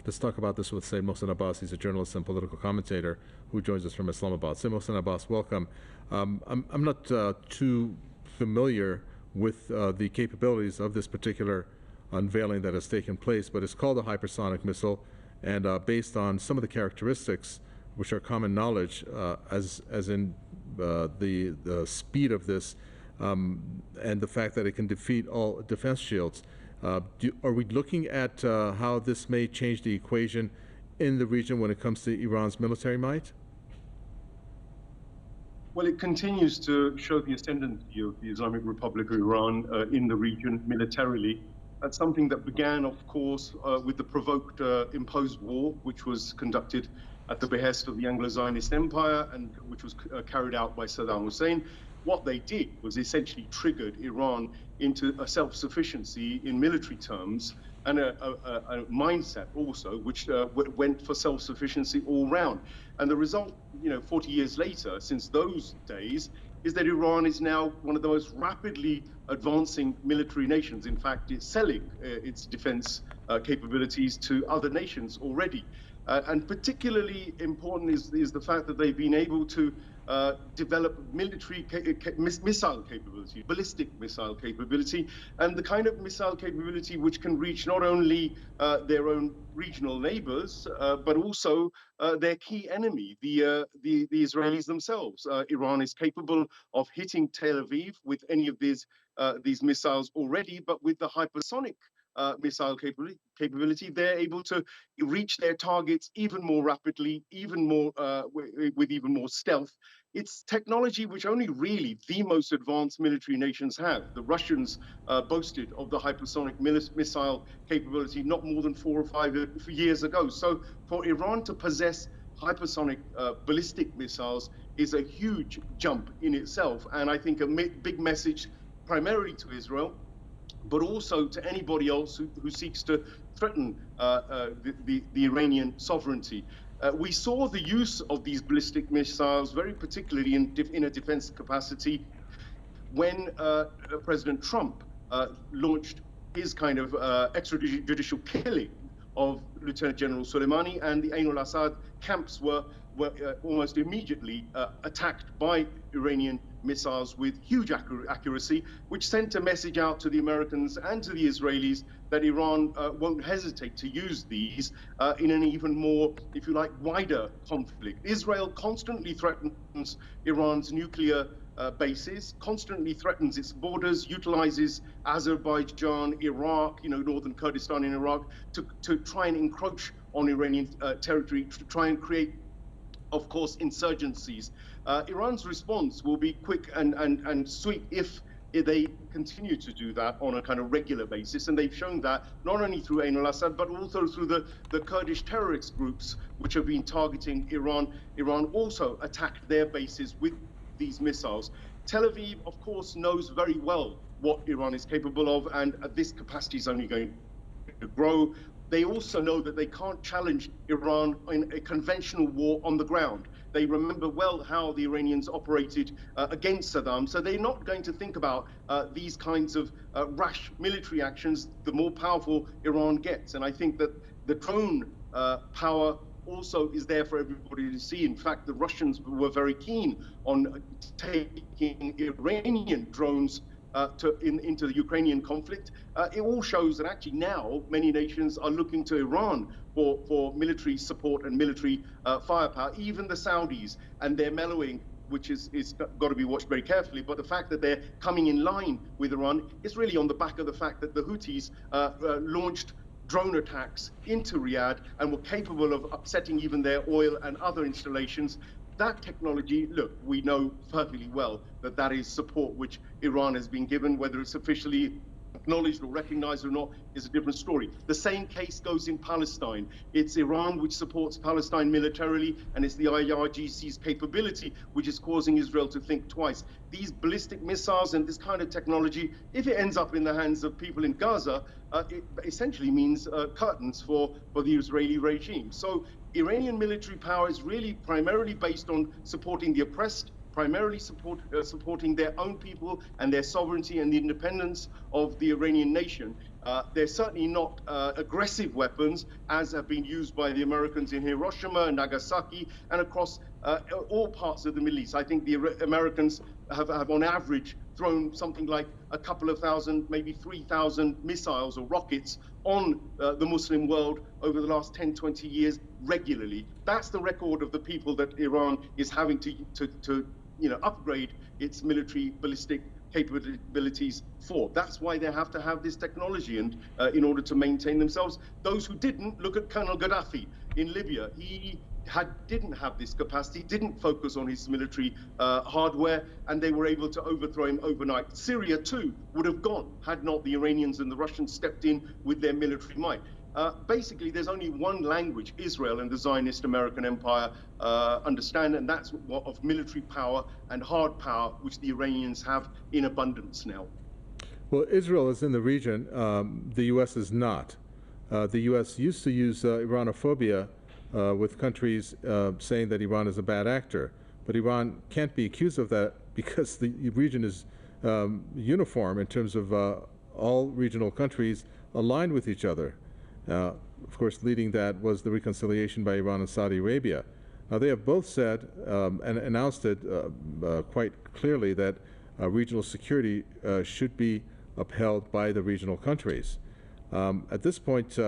Let's talk about this with Sayyid Mohsen Abbas. He's a journalist and political commentator who joins us from Islamabad. Sayyid Mohsen Abbas, welcome. I'm not too familiar with the capabilities of this particular unveiling that has taken place, but it's called a hypersonic missile, and based on some of the characteristics which are common knowledge, as in the speed of this and the fact that it can defeat all defense shields. Are we looking at how this may change the equation in the region when it comes to Iran's military might? Well, it continues to show the ascendancy of the Islamic Republic of Iran in the region militarily. That's something that began, of course, with the provoked imposed war, which was conducted at the behest of the Anglo-Zionist Empire and which was carried out by Saddam Hussein. What they did was essentially triggered Iran into a self-sufficiency in military terms and a mindset also, which went for self-sufficiency all round. And the result, 40 years later, since those days, is that Iran is now one of the most rapidly advancing military nations. In fact, it's selling its defense capabilities to other nations already. And particularly important is the fact that they've been able to develop military missile capability, ballistic missile capability, and the kind of missile capability which can reach not only their own regional neighbors, but also their key enemy, the Israelis themselves. Iran is capable of hitting Tel Aviv with any of these missiles already, but with the hypersonic missile capability, they're able to reach their targets even more rapidly, even more with even more stealth. It's technology which only really the most advanced military nations have. The Russians boasted of the hypersonic missile capability not more than 4 or 5 years ago. So for Iran to possess hypersonic ballistic missiles is a huge jump in itself, and I think a big message primarily to Israel, but also to anybody else who seeks to threaten the Iranian sovereignty. We saw the use of these ballistic missiles very particularly in a defense capacity when President Trump launched his kind of extrajudicial killing of Lieutenant General Soleimani, and the Ain al-Assad camps were almost immediately attacked by Iranian missiles with huge accuracy, which sent a message out to the Americans and to the Israelis that Iran won't hesitate to use these in an even more, if you like, wider conflict. Israel constantly threatens Iran's nuclear bases, constantly threatens its borders, utilizes Azerbaijan, Iraq, northern Kurdistan in Iraq, to try and encroach on Iranian territory, to try and create, of course, insurgencies. Iran's response will be quick and sweet if they continue to do that on a kind of regular basis. And they've shown that not only through Ain al-Assad, but also through the Kurdish terrorist groups which have been targeting Iran. Iran also attacked their bases with these missiles. Tel Aviv, of course, knows very well what Iran is capable of, and this capacity is only going to grow. They also know that they can't challenge Iran in a conventional war on the ground. They remember well how the Iranians operated against Saddam, so they're not going to think about these kinds of rash military actions the more powerful Iran gets. And I think that the drone power also is there for everybody to see. In fact, the Russians were very keen on taking Iranian drones into the Ukrainian conflict. It all shows that actually now many nations are looking to Iran for military support and military firepower, even the Saudis, and they're mellowing, which is got to be watched very carefully. But the fact that they're coming in line with Iran is really on the back of the fact that the Houthis launched drone attacks into Riyadh and were capable of upsetting even their oil and other installations. That technology, look, we know perfectly well that that is support which Iran has been given, whether it's officially acknowledged or recognized or not is a different story. The same case goes in Palestine. It's Iran which supports Palestine militarily, and it's the IRGC's capability which is causing Israel to think twice. These ballistic missiles and this kind of technology, if it ends up in the hands of people in Gaza, it essentially means curtains for the Israeli regime. So Iranian military power is really primarily based on supporting the oppressed, primarily supporting their own people and their sovereignty and the independence of the Iranian nation. They're certainly not aggressive weapons as have been used by the Americans in Hiroshima and Nagasaki and across all parts of the Middle East. I think the Americans have on average thrown something like a couple of thousand, maybe 3,000 missiles or rockets on the Muslim world over the last 10, 20 years regularly. That's the record of the people that Iran is having to upgrade its military ballistic capabilities for. That's why they have to have this technology, and in order to maintain themselves. Those who didn't, look at Colonel Gaddafi in Libya. He didn't have this capacity, didn't focus on his military hardware, and they were able to overthrow him overnight. Syria too would have gone had not the Iranians and the Russians stepped in with their military might. Basically, there's only one language Israel and the Zionist American empire understand, and that's what of military power and hard power, which the Iranians have in abundance now. Well, Israel is in the region. The U.S. is not. The U.S. used to use Iranophobia with countries saying that Iran is a bad actor. But Iran can't be accused of that because the region is uniform in terms of all regional countries aligned with each other. Of course, leading that was the reconciliation by Iran and Saudi Arabia. Now, they have both said and announced it quite clearly that regional security should be upheld by the regional countries. At this point,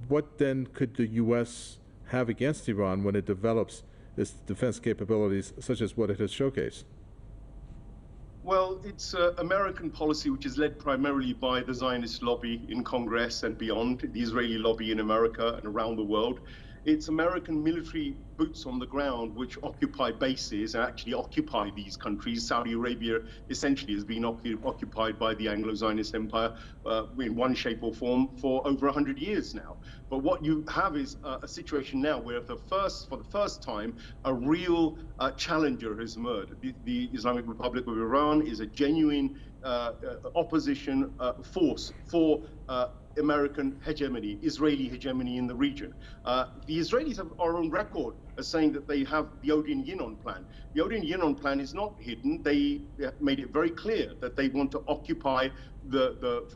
what then could the U.S. have against Iran when it develops its defense capabilities, such as what it has showcased? Well, it's American policy, which is led primarily by the Zionist lobby in Congress and beyond, the Israeli lobby in America and around the world. It's American military boots on the ground which occupy bases and actually occupy these countries. Saudi Arabia essentially has been occupied by the Anglo-Zionist empire in one shape or form for over 100 years now. But what you have is a situation now where for the first time, a real challenger has emerged. The Islamic Republic of Iran is a genuine opposition force for American hegemony, Israeli hegemony in the region. The Israelis are on record as saying that they have the Odin-Yinon plan. The Odin-Yinon plan is not hidden. They made it very clear that they want to occupy the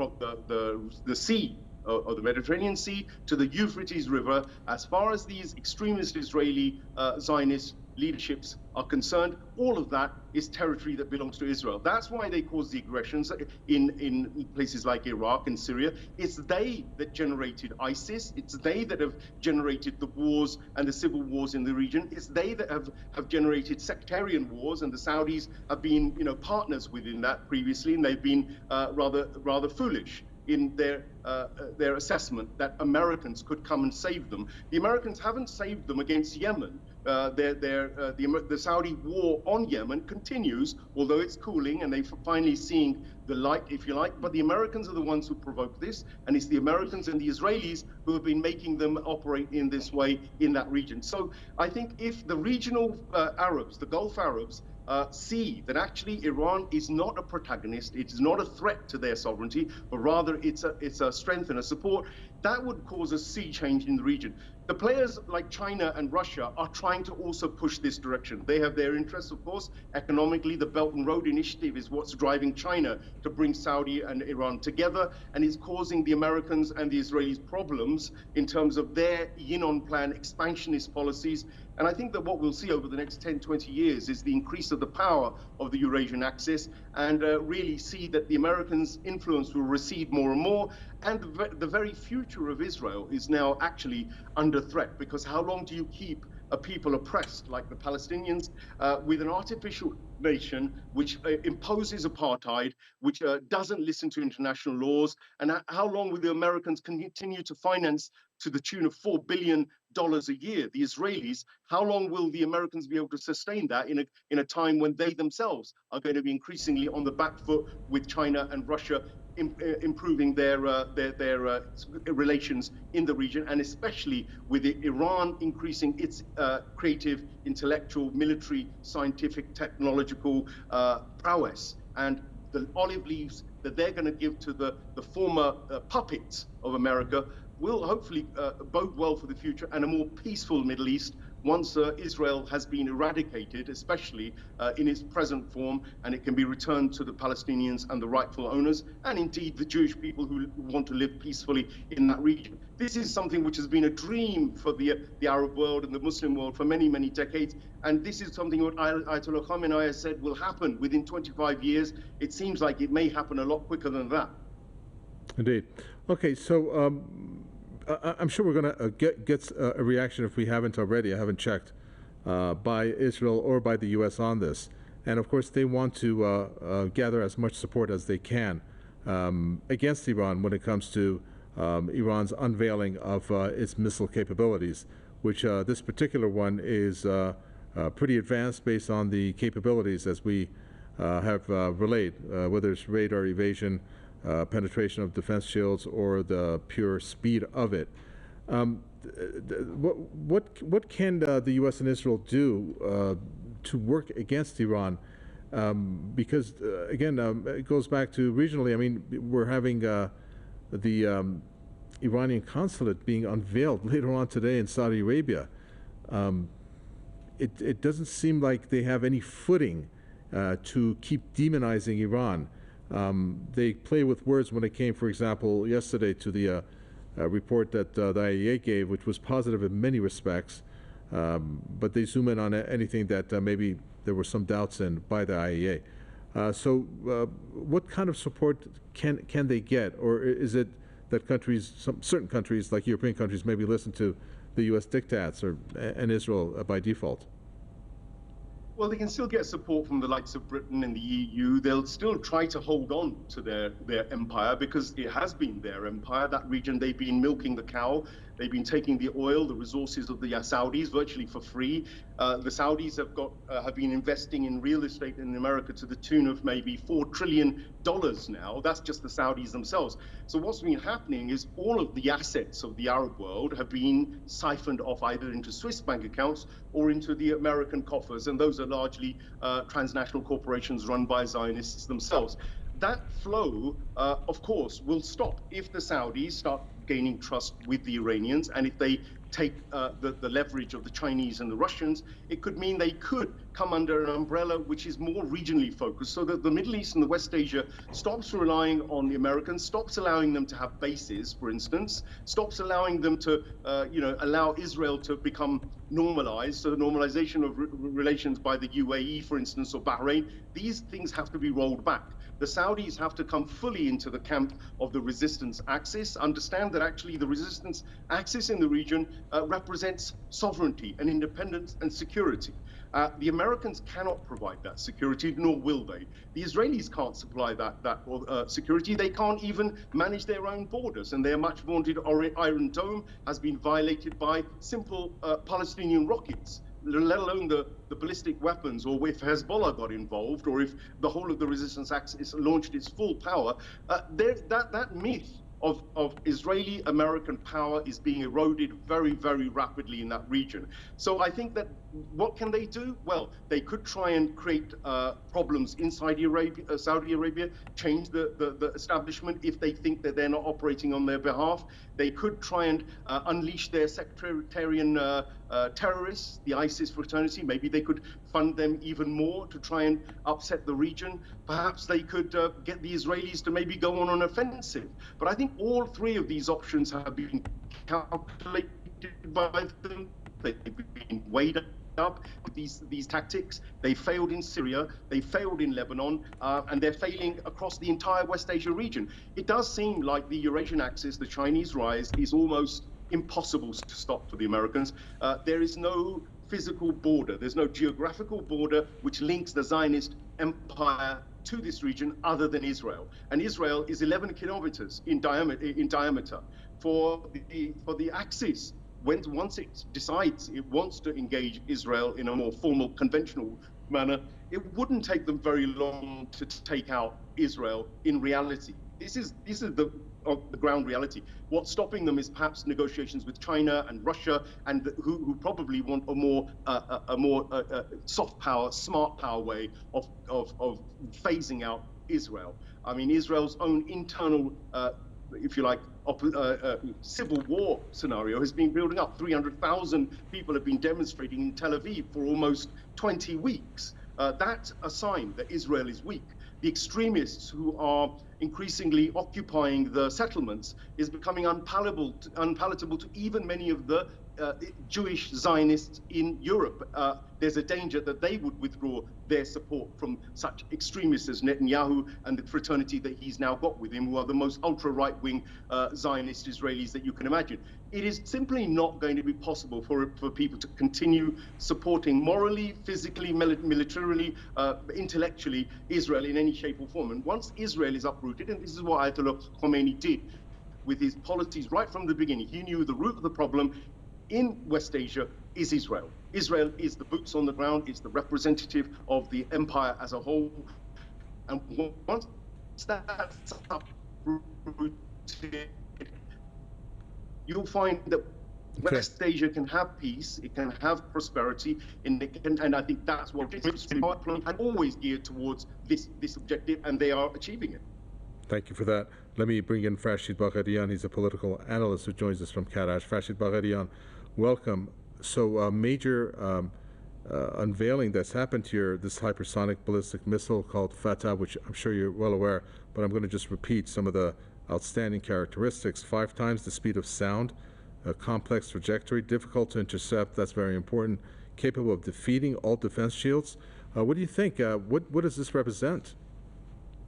sea, or the Mediterranean Sea, to the Euphrates River. As far as these extremist Israeli Zionist leaderships are concerned, all of that is territory that belongs to Israel. That's why they cause the aggressions in places like Iraq and Syria. It's they that generated ISIS. It's they that have generated the wars and the civil wars in the region. It's they that have generated sectarian wars, and the Saudis have been, partners within that previously, and they've been rather foolish in their assessment that Americans could come and save them. The Americans haven't saved them against Yemen. The Saudi war on Yemen continues, although it's cooling and they're finally seeing the light, if you like. But the Americans are the ones who provoked this, and it's the Americans and the Israelis who have been making them operate in this way in that region. So I think if the regional Arabs, the Gulf Arabs, see that actually Iran is not a protagonist, it is not a threat to their sovereignty, but rather it's a strength and a support, that would cause a sea change in the region. The players like China and Russia are trying to also push this direction. They have their interests, of course. Economically, the Belt and Road Initiative is what's driving China to bring Saudi and Iran together, and is causing the Americans and the Israelis problems in terms of their Yinon plan, expansionist policies. And I think that what we'll see over the next 10, 20 years is the increase of the power of the Eurasian axis, and really see that the Americans' influence will recede more and more. And the very future of Israel is now actually under threat, because how long do you keep a people oppressed like the Palestinians with an artificial nation which imposes apartheid, which doesn't listen to international laws? And how long will the Americans continue to finance to the tune of $4 billion a year the Israelis? How long will the Americans be able to sustain that in a time when they themselves are going to be increasingly on the back foot with China and Russia improving their relations in the region, and especially with Iran increasing its creative, intellectual, military, scientific, technological prowess, and the olive leaves that they're going to give to the former puppets of America will hopefully bode well for the future and a more peaceful Middle East, once Israel has been eradicated, especially in its present form, and it can be returned to the Palestinians and the rightful owners, and indeed the Jewish people who want to live peacefully in that region. This is something which has been a dream for the Arab world and the Muslim world for many, many decades. And this is something what Ayatollah Khamenei has said will happen within 25 years. It seems like it may happen a lot quicker than that. Indeed. Okay, so I'm sure we're going to get a reaction, if we haven't already, I haven't checked, by Israel or by the U.S. on this. And of course, they want to gather as much support as they can against Iran when it comes to Iran's unveiling of its missile capabilities, which this particular one is pretty advanced based on the capabilities as we have relayed, whether it's radar evasion, penetration of defense shields, or the pure speed of it. What can the U.S. and Israel do to work against Iran? Because again, it goes back to regionally. I mean, we're having the Iranian consulate being unveiled later on today in Saudi Arabia. It doesn't seem like they have any footing to keep demonizing Iran. They play with words when it came, for example, yesterday to the report that the IAEA gave, which was positive in many respects, but they zoom in on anything that maybe there were some doubts in by the IAEA. So what kind of support can they get? Or is it that countries, certain countries, like European countries, maybe listen to the U.S. diktats and Israel by default? Well, they can still get support from the likes of Britain and the EU. They'll still try to hold on to their empire because it has been their empire. That region, they've been milking the cow. They've been taking the oil, the resources of the Saudis virtually for free. The Saudis have been investing in real estate in America to the tune of maybe $4 trillion now. That's just the Saudis themselves. So what's been happening is all of the assets of the Arab world have been siphoned off either into Swiss bank accounts or into the American coffers, and those are largely transnational corporations run by Zionists themselves. That flow, of course, will stop if the Saudis start gaining trust with the Iranians, and if they take the leverage of the Chinese and the Russians, it could mean they could come under an umbrella which is more regionally focused, so that the Middle East and the West Asia stops relying on the Americans, stops allowing them to have bases, for instance, stops allowing them to, allow Israel to become normalized. So the normalization of relations by the UAE, for instance, or Bahrain, these things have to be rolled back. The Saudis have to come fully into the camp of the resistance axis, understand that actually the resistance axis in the region represents sovereignty and independence and security. The Americans cannot provide that security, nor will they. The Israelis can't supply that security. They can't even manage their own borders, and their much vaunted Iron Dome has been violated by simple Palestinian rockets, let alone the ballistic weapons, or if Hezbollah got involved, or if the whole of the resistance axis launched its full power. That myth of Israeli-American power is being eroded very, very rapidly in that region. So I think that what can they do? Well, they could try and create problems inside Saudi Arabia, change the establishment if they think that they're not operating on their behalf. They could try and unleash their sectarian terrorists, the ISIS fraternity. Maybe they could fund them even more to try and upset the region. Perhaps they could get the Israelis to maybe go on an offensive. But I think all three of these options have been calculated by them. They've been weighed up with these tactics. They failed in Syria, they failed in Lebanon, and they're failing across the entire West Asia region. It does seem like the Eurasian axis, the Chinese rise, is almost impossible to stop for the Americans. There is no physical border, there's no geographical border which links the Zionist empire to this region other than Israel. And Israel is 11 kilometers in diameter. For the axis, once it decides it wants to engage Israel in a more formal, conventional manner, it wouldn't take them very long to take out Israel in reality. This is the ground reality. What's stopping them is perhaps negotiations with China and Russia, and who probably want a more soft power, smart power way of phasing out Israel. I mean, Israel's own internal, if you like, civil war scenario has been building up. 300,000 people have been demonstrating in Tel Aviv for almost 20 weeks. That's a sign that Israel is weak. The extremists who are increasingly occupying the settlements is becoming unpalatable to even many of the Jewish Zionists in Europe. There's a danger that they would withdraw their support from such extremists as Netanyahu and the fraternity that he's now got with him, who are the most ultra-right-wing Zionist Israelis that you can imagine. It is simply not going to be possible for people to continue supporting morally, physically, militarily, intellectually Israel in any shape or form. And once Israel is uprooted, and this is what Ayatollah Khomeini did with his policies right from the beginning, he knew the root of the problem in West Asia is Israel. Israel is the boots on the ground, it's the representative of the empire as a whole. And once that's uprooted, you'll find that West Asia can have peace, it can have prosperity, and I think that's what it's and always geared towards this objective, and they are achieving it. Thank you for that. Let me bring in Farshid Bagherian. He's a political analyst who joins us from Karachi. Farshid Bagherian, welcome. So a major unveiling that's happened here, this hypersonic ballistic missile called Fattah, which I'm sure you're well aware, but I'm going to just repeat some of the outstanding characteristics. 5 times the speed of sound, a complex trajectory, difficult to intercept, that's very important, capable of defeating all defense shields. What do you think? What does this represent?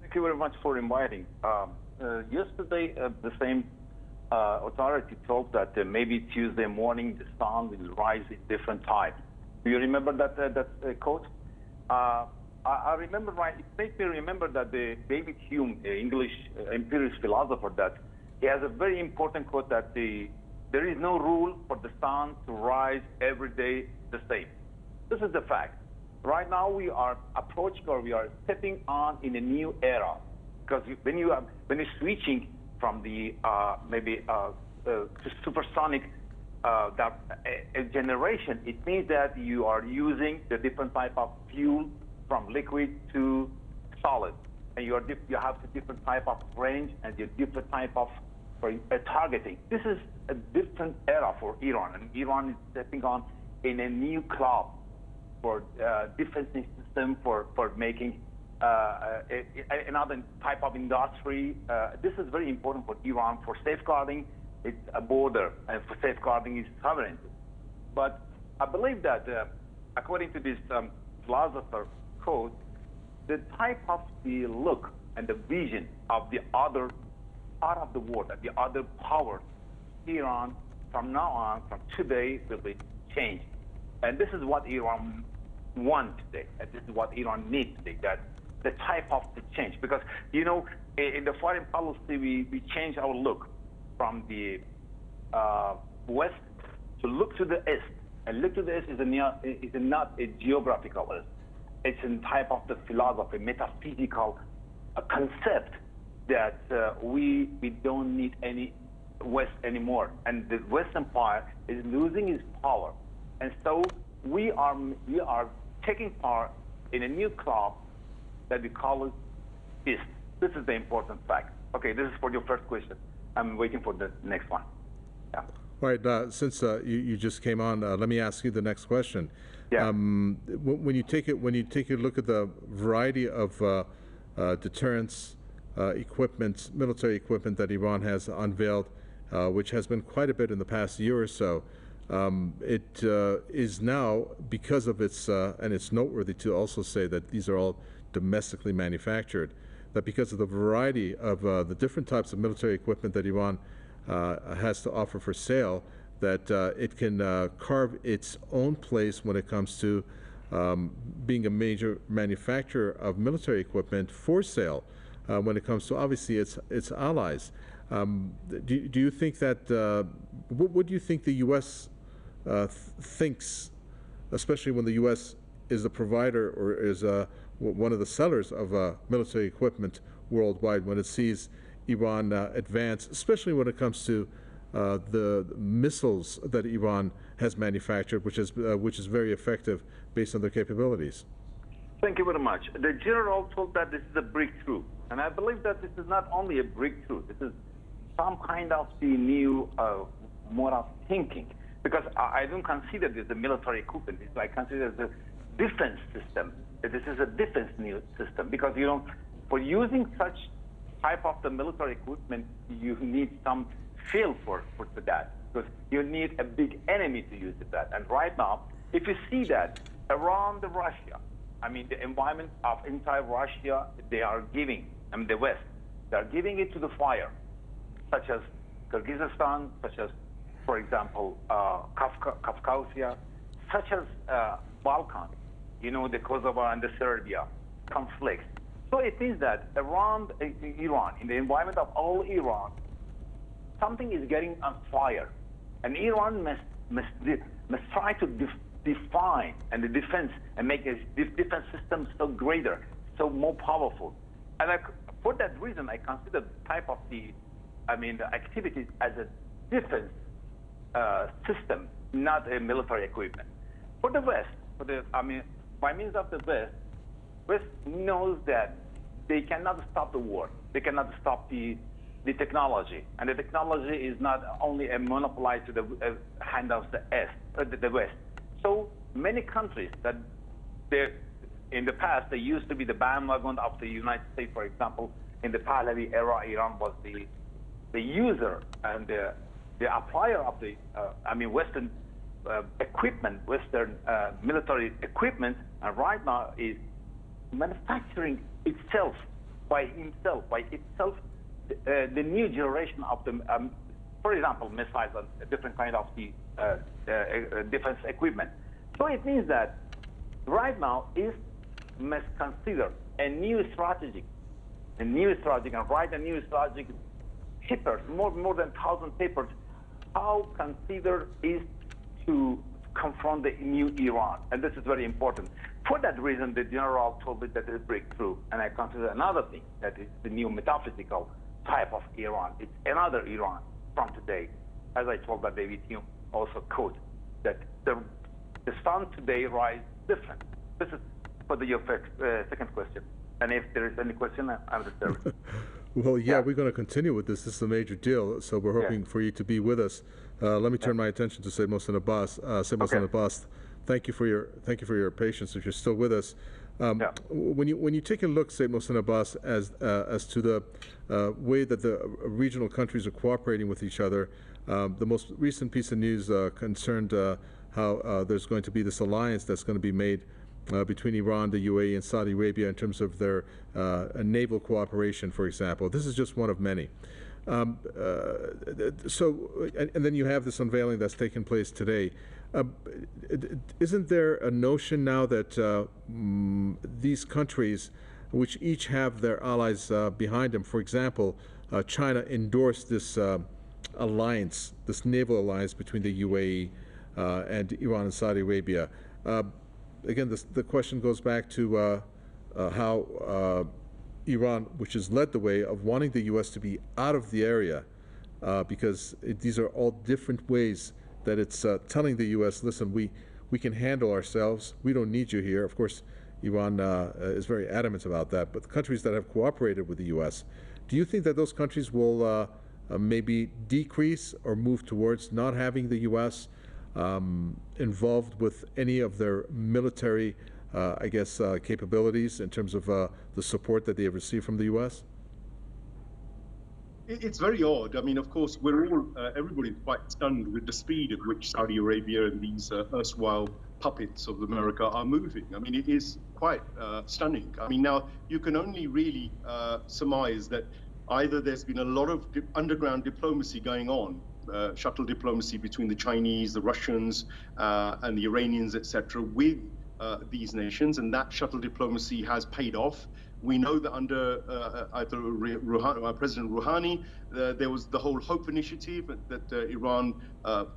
Thank you very much for inviting. Yesterday, the same authority told that maybe Tuesday morning the sun will rise in different time. Do you remember that quote? I remember, right? It makes me remember that the David Hume, English empiricist philosopher, that he has a very important quote that there is no rule for the sun to rise every day the same. This is the fact. Right now we are approaching, or we are stepping on in a new era, because when you're switching from the to supersonic generation, it means that you are using the different type of fuel from liquid to solid, and you have the different type of range and the different type of targeting. This is a different era for Iran, and Iran is stepping on in a new club for defense system, for making another type of industry. This is very important for Iran, for safeguarding its border and for safeguarding its sovereignty. But I believe that according to this philosopher code, the type of the look and the vision of the other part of the world and the other powers, Iran from now on, from today, will be changed. And this is what Iran wants today, and this is what Iran needs today, that the type of the change. Because, you know, in the foreign policy, we change our look from the west to look to the east. And look to the east is not a geographical east. It's a type of the philosophy, metaphysical concept that we don't need any West anymore. And the West Empire is losing its power. And so we are taking part in a new club that we call it East. This is the important fact. Okay, this is for your first question. I'm waiting for the next one. Yeah. All right. Since you just came on, let me ask you the next question. Yeah. When you take a look at the variety of deterrence equipment, military equipment that Iran has unveiled, which has been quite a bit in the past year or so, it is now, because of its, and it's noteworthy to also say that these are all domestically manufactured, that because of the variety of the different types of military equipment that Iran has to offer for sale, that it can carve its own place when it comes to being a major manufacturer of military equipment for sale, when it comes to obviously its allies. Do you think that, what do you think the U.S. Thinks, especially when the U.S. is the provider or is one of the sellers of military equipment worldwide, when it sees Iran advance, especially when it comes to the missiles that Iran has manufactured, which is very effective based on their capabilities? Thank you very much. The general told that this is a breakthrough, and I believe that this is not only a breakthrough. This is some kind of the new mode of thinking, because I don't consider this a military equipment. I consider it a defense system. This is a defense new system, because for using such type of the military equipment, you need some field for that, because you need a big enemy to use that. And right now, if you see that around Russia, I mean, the environment of inside Russia, they are giving, I mean, the West, they are giving it to the fire, such as Kyrgyzstan, such as, for example, Caucasia, such as Balkan, the Kosovo and the Serbia conflicts. So it means that around Iran, in the environment of all Iran, something is getting on fire, and Iran must try to define and the defense and make a defense system so greater, so more powerful. And for that reason, I consider the type of the activities as a defense system, not a military equipment. For the West, by means of the West knows that they cannot stop the war. They cannot stop the technology, and the technology is not only a monopolized to the hand of the West. So many countries that in the past they used to be the bandwagon of the United States, for example, in the Pahlavi era, Iran was the user and the applier of the Western equipment, Western military equipment, and right now is manufacturing itself by itself the new generation of the, for example, missiles and a different kind of the defense equipment. So it means that right now is must consider a new strategy, and write a new strategic papers, more than 1,000 papers, how consider is to confront the new Iran, and this is very important. For that reason, the general told me that it is breakthrough, and I consider another thing that is the new metaphysical type of Iran. It's another Iran from today, as I told by David Hume, also quote that the sun today rise different. This is for your second question, and if there is any question, I'm the service. Well, yeah, we're going to continue with this. This is a major deal, so we're hoping for you to be with us. Let me turn my attention to Sayyid Mohsen Abbas. Sayyid Mohsen Abbas, thank you for your patience. If you're still with us, when you take a look, Sayyid Mohsen Abbas, as to the way that the regional countries are cooperating with each other, the most recent piece of news concerned how there's going to be this alliance that's going to be made between Iran, the UAE, and Saudi Arabia in terms of their naval cooperation, for example. This is just one of many. And then you have this unveiling that's taken place today. Isn't there a notion now that these countries, which each have their allies behind them, for example, China endorsed this alliance, this naval alliance between the UAE and Iran and Saudi Arabia. Again, the question goes back to how Iran, which has led the way of wanting the U.S. to be out of the area, because these are all different ways that it's telling the U.S., listen, we can handle ourselves. We don't need you here. Of course, Iran is very adamant about that. But the countries that have cooperated with the U.S., do you think that those countries will maybe decrease or move towards not having the U.S. Involved with any of their military, capabilities in terms of the support that they have received from the U.S.? It's very odd. I mean, of course, everybody's quite stunned with the speed at which Saudi Arabia and these erstwhile puppets of America are moving. I mean, it is quite stunning. I mean, now you can only really surmise that either there's been a lot of underground diplomacy going on, shuttle diplomacy between the Chinese, the Russians, and the Iranians, etc., with these nations, and that shuttle diplomacy has paid off. We know that under President Rouhani, there was the whole Hope Initiative that Iran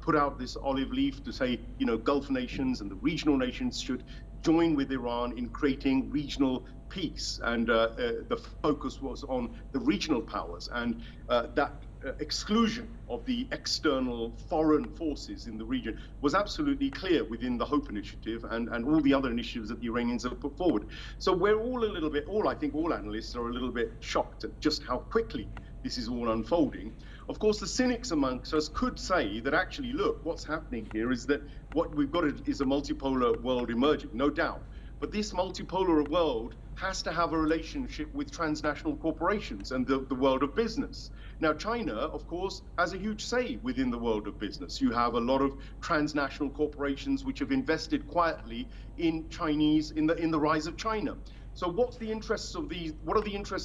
put out this olive leaf to say, Gulf nations and the regional nations should join with Iran in creating regional peace, and the focus was on the regional powers, and that exclusion of the external foreign forces in the region was absolutely clear within the Hope Initiative and all the other initiatives that the Iranians have put forward. So we're all a little bit, I think all analysts are a little bit shocked at just how quickly this is all unfolding. Of course, the cynics amongst us could say that actually, look, what's happening here is that what we've got is a multipolar world emerging, no doubt. But this multipolar world has to have a relationship with transnational corporations and the world of business. Now, China, of course, has a huge say within the world of business. You have a lot of transnational corporations which have invested quietly in the rise of China. So what are the interests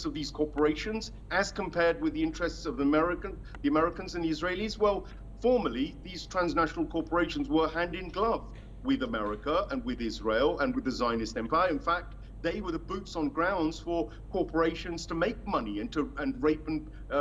of these corporations as compared with the interests of the Americans and the Israelis? Well, formerly, these transnational corporations were hand in glove with America and with Israel and with the Zionist empire. In fact, they were the boots on grounds for corporations to make money and rape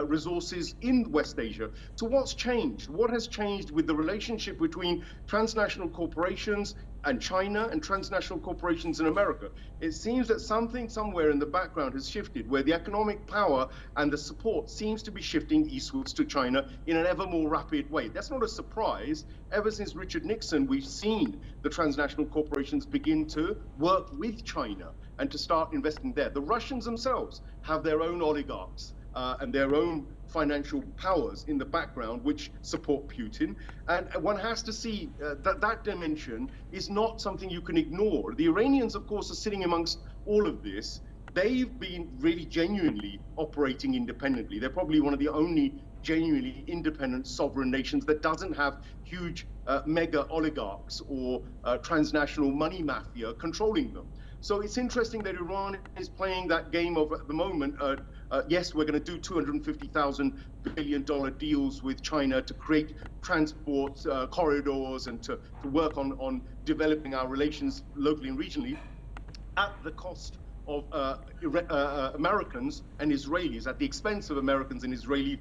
resources in West Asia. So what's changed? What has changed with the relationship between transnational corporations and China and transnational corporations in America? It seems that something somewhere in the background has shifted, where the economic power and the support seems to be shifting eastwards to China in an ever more rapid way. That's not a surprise. Ever since Richard Nixon, we've seen the transnational corporations begin to work with China and to start investing there. The Russians themselves have their own oligarchs and their own financial powers in the background which support Putin. And one has to see that dimension is not something you can ignore. The Iranians, of course, are sitting amongst all of this. They've been really genuinely operating independently. They're probably one of the only genuinely independent sovereign nations that doesn't have huge mega oligarchs or transnational money mafia controlling them. So it's interesting that Iran is playing that game of, at the moment, yes, we're going to do $250,000 billion deals with China to create transport corridors and to work on developing our relations locally and regionally at the cost of Americans and Israelis, at the expense of Americans and Israeli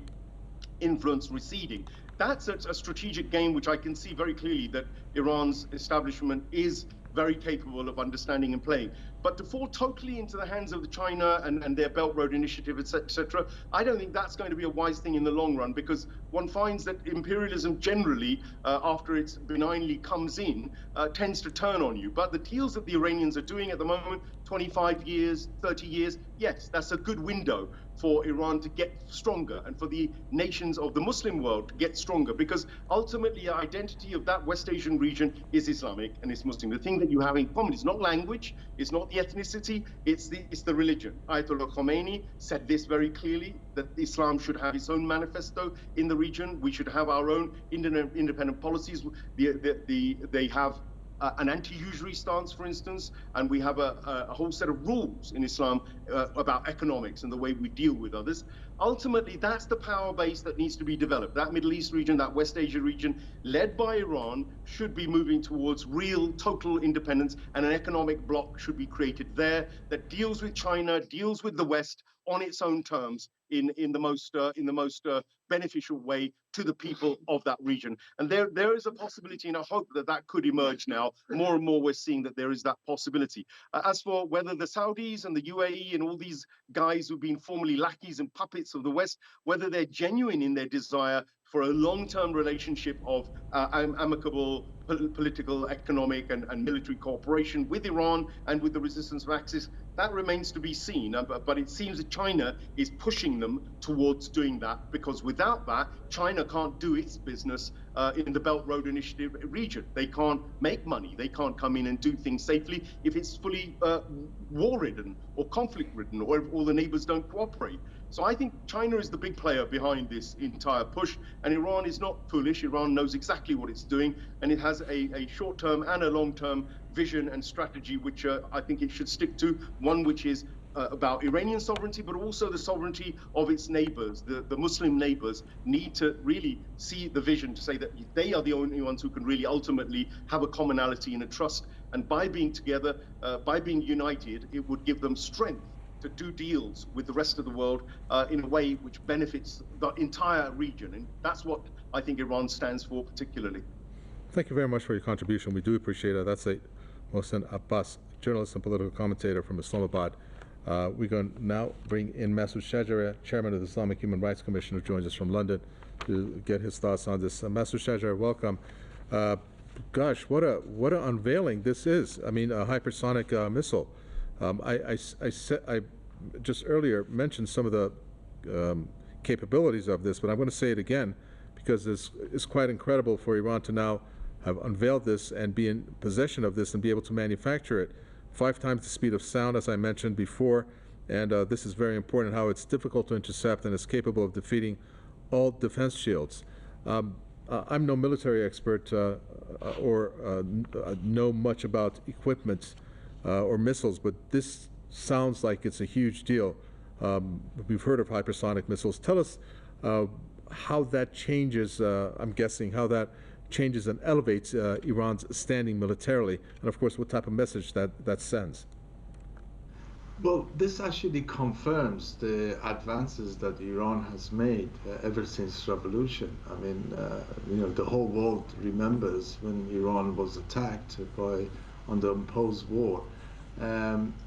influence receding. That's a strategic game which I can see very clearly that Iran's establishment is very capable of understanding and playing. But to fall totally into the hands of China and their Belt Road Initiative, etc., I don't think that's going to be a wise thing in the long run, because one finds that imperialism generally, after it benignly comes in, tends to turn on you. But the deals that the Iranians are doing at the moment, 25 years, 30 years, yes, that's a good window for Iran to get stronger and for the nations of the Muslim world to get stronger, because ultimately the identity of that West Asian region is Islamic and it's Muslim. The thing that you have in common is not language, it's not the ethnicity, it's the religion. Ayatollah Khomeini said this very clearly, that Islam should have its own manifesto in the region. We should have our own independent policies. They have an anti-usury stance, for instance, and we have a whole set of rules in Islam about economics and the way we deal with others. Ultimately, that's the power base that needs to be developed. That Middle East region, that West Asia region, led by Iran, should be moving towards real, total independence, and an economic bloc should be created there that deals with China, deals with the West on its own terms in the most beneficial way to the people of that region. And there is a possibility and a hope that that could emerge now. More and more we're seeing that there is that possibility. As for whether the Saudis and the UAE and all these guys who've been formerly lackeys and puppets of the West, whether they're genuine in their desire for a long-term relationship of amicable political, economic, and military cooperation with Iran and with the resistance of Axis, that remains to be seen. But it seems that China is pushing them towards doing that, because without that, China can't do its business in the Belt Road Initiative region. They can't make money. They can't come in and do things safely if it's fully war-ridden or conflict-ridden, or if all the neighbors don't cooperate. So I think China is the big player behind this entire push, and Iran is not foolish. Iran knows exactly what it's doing, and it has a short-term and a long-term vision and strategy, which I think it should stick to, one which is about Iranian sovereignty, but also the sovereignty of its neighbors. The Muslim neighbors need to really see the vision to say that they are the only ones who can really ultimately have a commonality and a trust. And by being together, by being united, it would give them strength to do deals with the rest of the world in a way which benefits the entire region. And that's what I think Iran stands for particularly. Thank you very much for your contribution. We do appreciate it. That's Mohsen Abbas, journalist and political commentator from Islamabad. We're going to now bring in Masood Shajara, chairman of the Islamic Human Rights Commission, who joins us from London to get his thoughts on this. Masood Shajara, welcome. Gosh, what an unveiling this is. I mean, a hypersonic missile. I just earlier mentioned some of the capabilities of this, but I'm going to say it again because it's quite incredible for Iran to now have unveiled this and be in possession of this and be able to manufacture it 5 times the speed of sound, as I mentioned before. And this is very important, how it's difficult to intercept and is capable of defeating all defense shields. I'm no military expert or know much about equipment or missiles, but this sounds like it's a huge deal. We've heard of hypersonic missiles. Tell us how that changes, I'm guessing, how that changes and elevates Iran's standing militarily, and of course what type of message that sends. Well, this actually confirms the advances that Iran has made ever since revolution. I mean, the whole world remembers when Iran was attacked on the imposed war.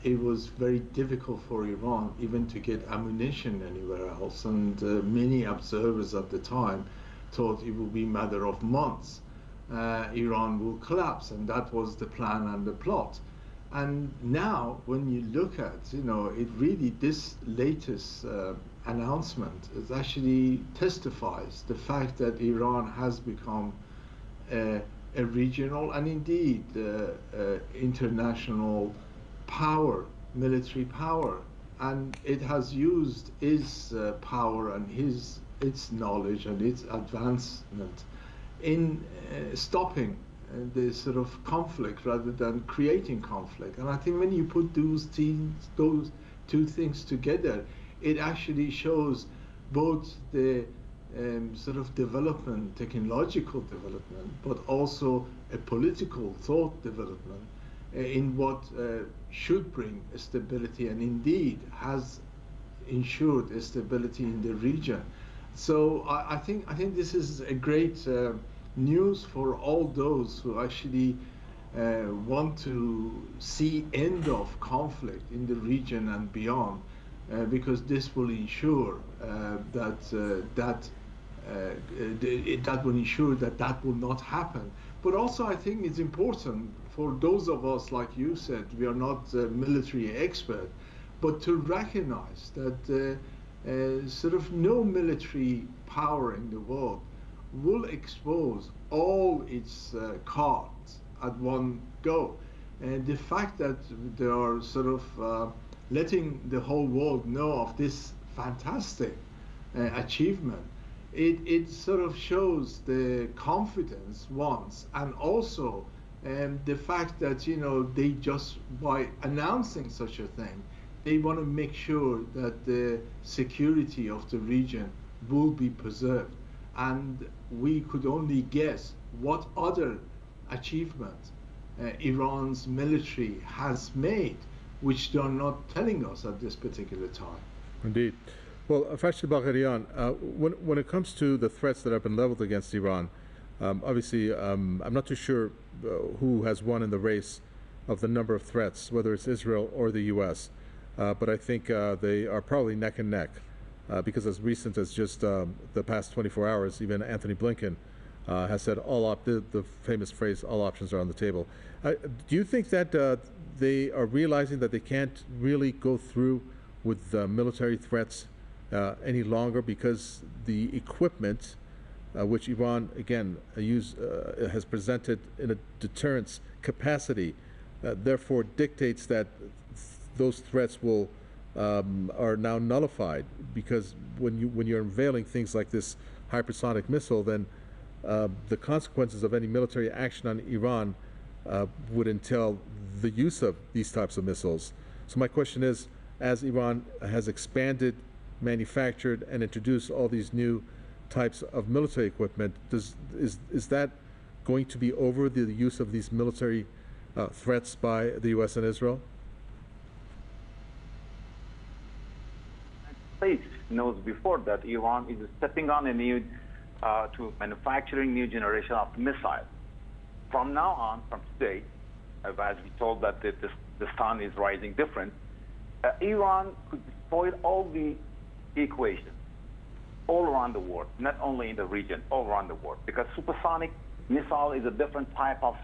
It was very difficult for Iran even to get ammunition anywhere else, and many observers at the time thought it would be a matter of months. Iran will collapse, and that was the plan and the plot. And now, when you look at, it really, this latest announcement is actually testifies the fact that Iran has become a regional and indeed international power, military power, and it has used its power and its knowledge and its advancement in stopping the sort of conflict rather than creating conflict. And I think when you put those two things together, it actually shows both the sort of development, technological development, but also a political thought development in what should bring stability and indeed has ensured stability in the region. So I think this is a great news for all those who actually want to see end of conflict in the region and beyond, because this will ensure that will not happen. But also, I think it's important for those of us, like you said, we are not military expert, but to recognize that sort of no military power in the world will expose all its cards at one go. And the fact that they are sort of letting the whole world know of this fantastic achievement, it sort of shows the confidence once, and also the fact that they just, by announcing such a thing, they want to make sure that the security of the region will be preserved. And we could only guess what other achievements Iran's military has made, which they are not telling us at this particular time. Indeed. Well, Farshid Bagherian, when it comes to the threats that have been leveled against Iran, obviously I'm not too sure who has won in the race of the number of threats, whether it's Israel or the U.S., but I think they are probably neck and neck. Because as recent as just the past 24 hours, even Anthony Blinken has said the famous phrase, all options are on the table. Do you think that they are realizing that they can't really go through with military threats any longer, because the equipment which Iran, again, has presented in a deterrence capacity, therefore dictates that those threats will are now nullified, because when you're unveiling things like this hypersonic missile, then the consequences of any military action on Iran would entail the use of these types of missiles. So my question is, as Iran has expanded, manufactured, and introduced all these new types of military equipment, is that going to be over the use of these military threats by the U.S. and Israel? States knows before that Iran is stepping on a new to manufacturing new generation of missiles. From now on, from today, as we told that the sun is rising different, Iran could destroy all the equations all around the world, not only in the region, all around the world, because supersonic missile is a different type of,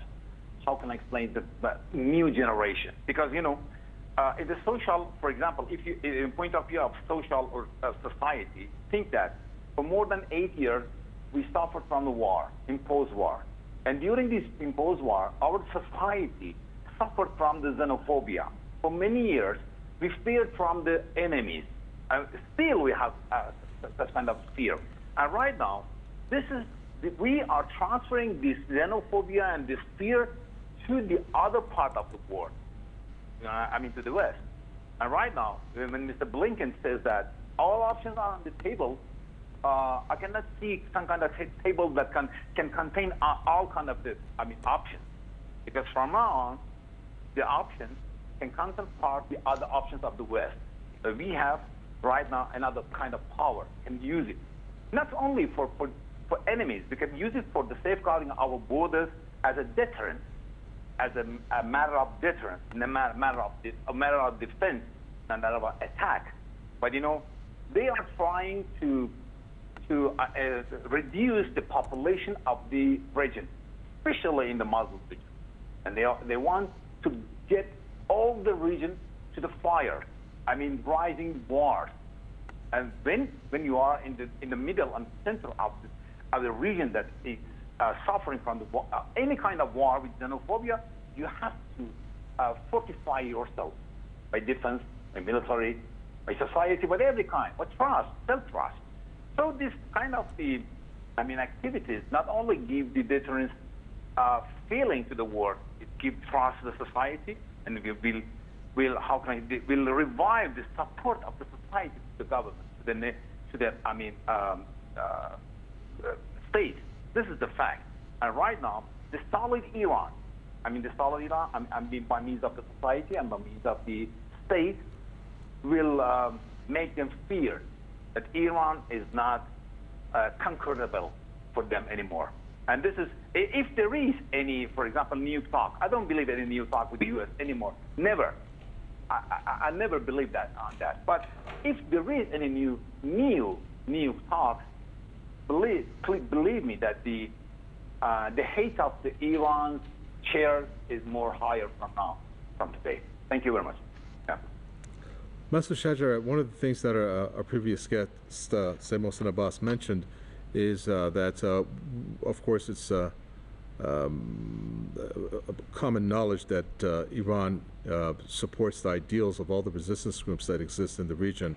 how can I explain, the new generation. Because in the social, for example, if you, in point of view of social or society, think that for more than 8 years, we suffered from the war, imposed war. And during this imposed war, our society suffered from the xenophobia. For many years, we feared from the enemies. Still, we have such kind of fear. And right now, we are transferring this xenophobia and this fear to the other part of the world. I mean, to the West. And right now, when Mr. Blinken says that all options are on the table, I cannot see some kind of table that can contain all kind of options. Because from now on, the options can counterpart the other options of the West. We have right now another kind of power and use it. Not only for enemies, we can use it for the safeguarding our borders as a deterrent, as a matter of deterrence, a matter of defense, a matter of attack. But you know, they are trying to reduce the population of the region, especially in the Muslim region, and they want to get all the region to the fire. I mean, rising wars. And when you are in the middle and center of the region that is suffering from any kind of war with xenophobia, you have to fortify yourself by defense, by military, by society, by every kind, by trust, self-trust. So this kind of activities not only give the deterrence feeling to the world, it gives trust to the society, and will revive the support of the society to the government, to the state. This is the fact. And right now, the solid Iran, by means of the society and by means of the state, will make them fear that Iran is not conquerable for them anymore. And this is, if there is any, for example, new talk, I don't believe any new talk with the U.S. anymore. Never. I never believe that on that. But if there is any new talks, believe me that the hate of the Iran's chair is more higher from today. Thank you very much. Yeah. Master Shajar, one of the things that our previous guest, Sayyid Mohsen Abbas, mentioned is that, of course, it's common knowledge that Iran supports the ideals of all the resistance groups that exist in the region,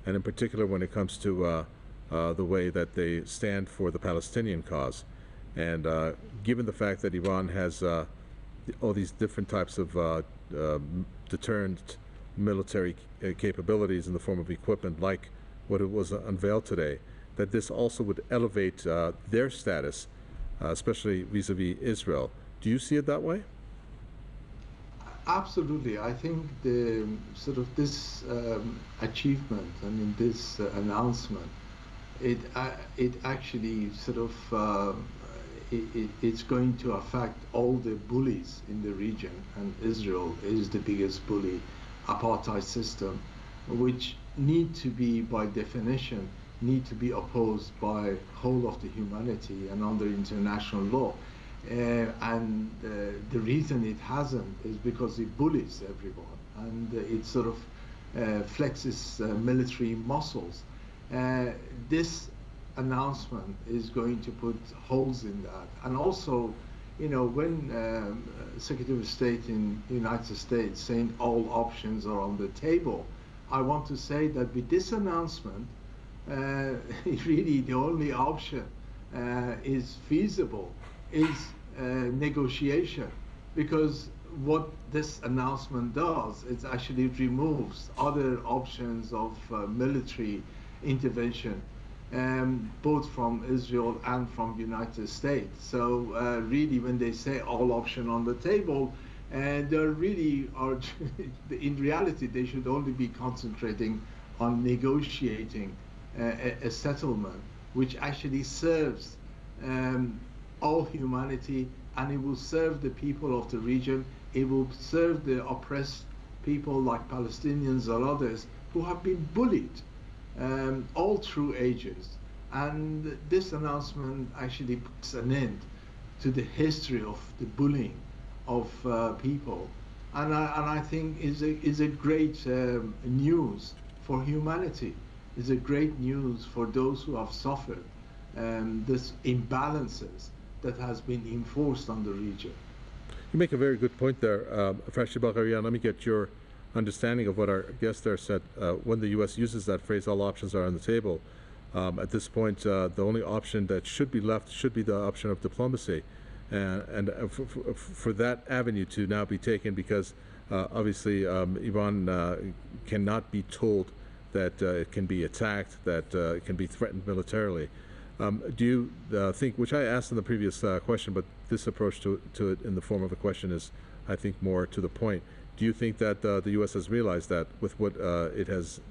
and in particular when it comes to the way that they stand for the Palestinian cause. And given the fact that Iran has all these different types of deterrent military capabilities in the form of equipment like what it was unveiled today, that this also would elevate their status, especially vis-a-vis Israel. Do you see it that way? Absolutely. I think the sort of this achievement, I mean this announcement, it actually sort of it's going to affect all the bullies in the region, and Israel is the biggest bully. Apartheid system, which need to be, by definition, need to be opposed by whole of the humanity and under international law. And the reason it hasn't is because it bullies everyone, and it sort of flexes military muscles. This announcement is going to put holes in that. And also, you know, when Secretary of State in the United States saying all options are on the table, I want to say that with this announcement, really the only option is feasible is negotiation, because what this announcement does is actually removes other options of military intervention, both from Israel and from the United States. So really, when they say all option on the table, they really are, in reality, they should only be concentrating on negotiating a settlement which actually serves all humanity, and it will serve the people of the region. It will serve the oppressed people like Palestinians or others who have been bullied all through ages. And this announcement actually puts an end to the history of the bullying of people and I think is a great news for humanity. Is a great news for those who have suffered this imbalances that has been enforced on the region. You make a very good point there, Farshid Bagharian. Let me get your understanding of what our guest there said. When the U.S. uses that phrase, all options are on the table. At this point, the only option that should be left should be the option of diplomacy. And for that avenue to now be taken, because obviously Iran cannot be told that it can be attacked, that it can be threatened militarily. Do you think, which I asked in the previous question, but this approach to it in the form of a question is, I think, more to the point. Do you think that the U.S. has realized that with what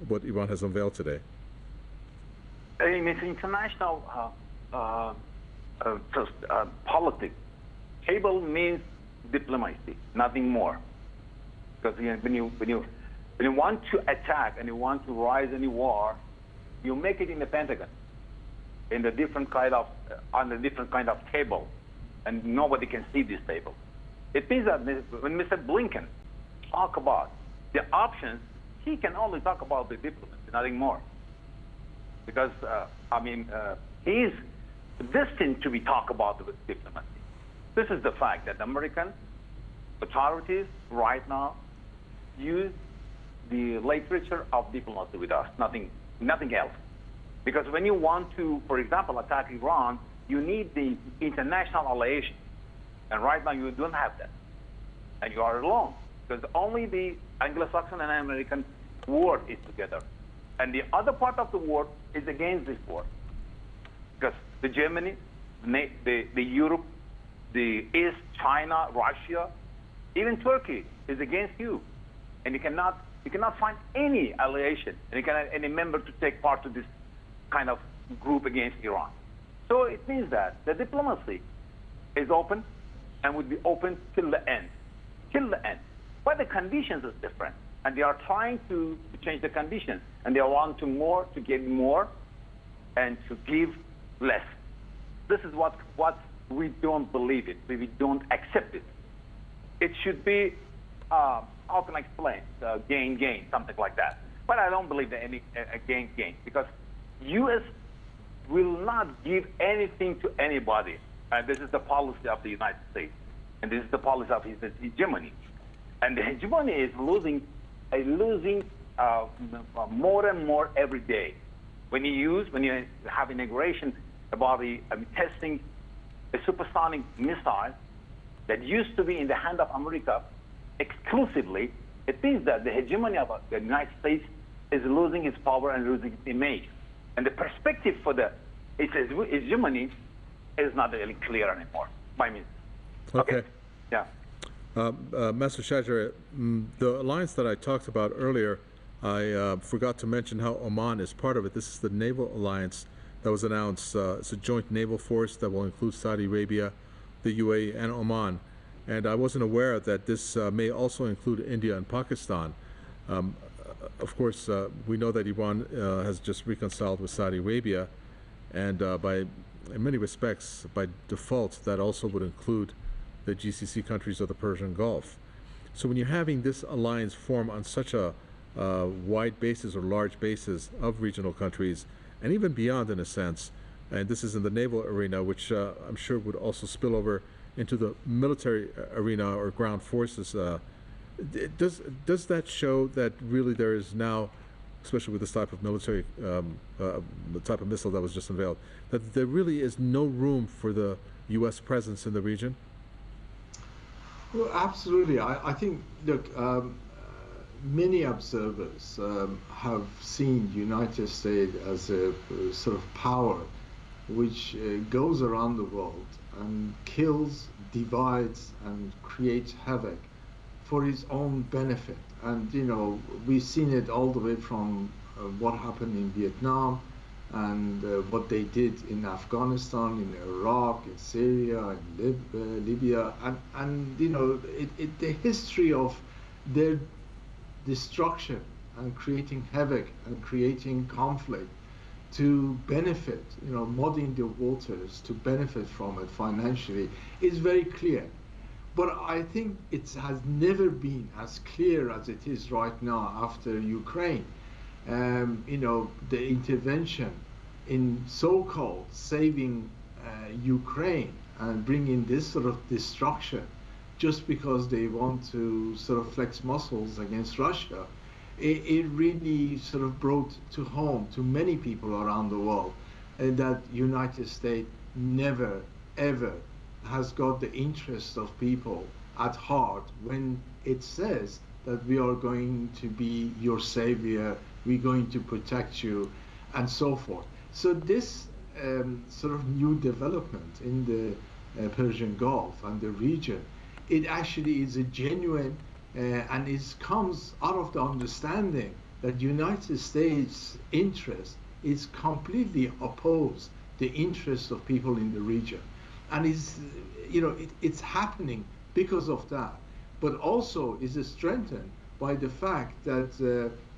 what Iran has unveiled today? In its international politics, cable means diplomacy, nothing more. Because when you want to attack and you want to rise any war, you make it in the Pentagon, in the different kind of on a different kind of table, and nobody can see this table. It means that when Mr. Blinken talk about the options, he can only talk about the diplomacy, nothing more. Because he's destined to be talk about the diplomacy. This is the fact that American authorities right now use the literature of diplomacy with us, nothing else. Because when you want to, for example, attack Iran, you need the international alliation. And right now you don't have that. And you are alone. Because only the Anglo-Saxon and American world is together. And the other part of the world is against this war. Because the Germany, the Europe, the East, China, Russia, even Turkey is against you. And you cannot find any alliation, and you cannot any member to take part to this kind of group against Iran. So it means that the diplomacy is open and would be open till the end. Till the end. But the conditions is different. And they are trying to change the conditions. And they want to get more and to give less. This is what we don't believe it. We don't accept it. It should be, how can I explain? Gain, something like that. But I don't believe that any gain, because U.S. will not give anything to anybody. And this is the policy of the United States. And this is the policy of his hegemony. And the hegemony is losing more and more every day. When you have integration about the testing a supersonic missile that used to be in the hand of America exclusively, it means that the hegemony of the United States is losing its power and losing its image. And the perspective for its hegemony is not really clear anymore, by me. Okay. Yeah. Master Shajar, the alliance that I talked about earlier, I forgot to mention how Oman is part of it. This is the naval alliance that was announced. It's a joint naval force that will include Saudi Arabia, the UAE, and Oman. And I wasn't aware that this may also include India and Pakistan. Of course, we know that Iran has just reconciled with Saudi Arabia, and in many respects, by default, that also would include the GCC countries of the Persian Gulf. So when you're having this alliance form on such a wide basis or large basis of regional countries, and even beyond in a sense, and this is in the naval arena, which I'm sure would also spill over into the military arena or ground forces, does that show that really there is now, especially with this type of military, the type of missile that was just unveiled, that there really is no room for the U.S. presence in the region? Well, absolutely. I think, look, many observers have seen the United States as a sort of power which goes around the world and kills, divides, and creates havoc for its own benefit. And, you know, we've seen it all the way from what happened in Vietnam and what they did in Afghanistan, in Iraq, in Syria, in Libya, and you know, the history of their destruction and creating havoc and creating conflict to benefit, you know, muddying the waters to benefit from it financially is very clear. But I think it has never been as clear as it is right now after Ukraine. The intervention in so-called saving Ukraine and bringing this sort of destruction just because they want to sort of flex muscles against Russia, it really sort of brought to home to many people around the world that United States never, ever has got the interest of people at heart when it says that we are going to be your savior, we're going to protect you, and so forth. So this sort of new development in the Persian Gulf and the region, it actually is a genuine and it comes out of the understanding that United States interest is completely opposed the interests of people in the region. And it's happening because of that, but also is strengthened by the fact that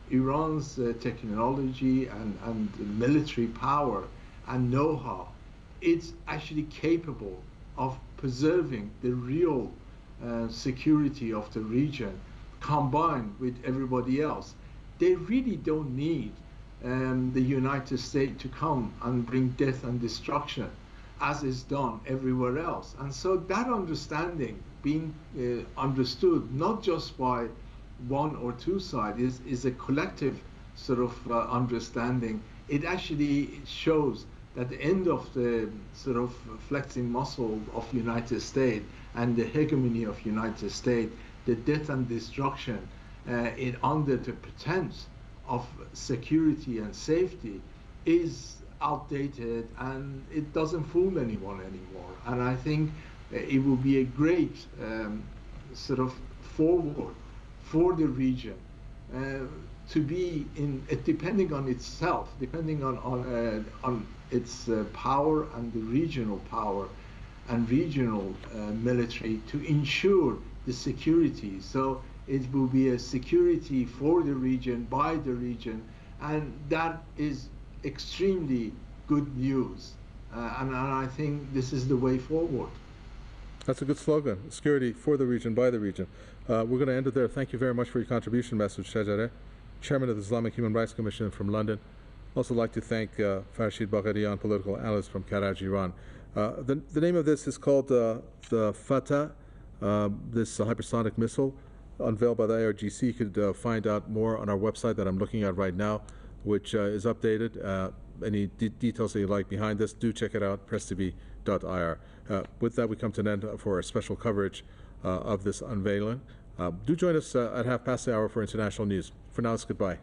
Iran's technology and military power and know-how is actually capable of preserving the real security of the region combined with everybody else. They really don't need the United States to come and bring death and destruction as is done everywhere else. And so that understanding being understood not just by one or two sides is a collective sort of understanding. It actually shows that the end of the sort of flexing muscle of United States and the hegemony of United States, the death and destruction under the pretense of security and safety is outdated, and it doesn't fool anyone anymore. And I think it will be a great sort of forward for the region to be depending on itself, depending on its power and the regional power and regional military to ensure the security. So it will be a security for the region, by the region, and that is extremely good news. And I think this is the way forward. That's a good slogan, security for the region, by the region. We're going to end it there. Thank you very much for your contribution, Masoud Shajareh, Chairman of the Islamic Human Rights Commission from London. Also like to thank Farshid Bagherian, political analyst from Karachi, Iran. The name of this is called the Fattah, this hypersonic missile unveiled by the IRGC. You could find out more on our website that I'm looking at right now, which is updated. Any details that you like behind this, do check it out, presstv.ir. With that, we come to an end for a special coverage of this unveiling. Do join us at 1/2 past the hour for international news. For now, it's goodbye.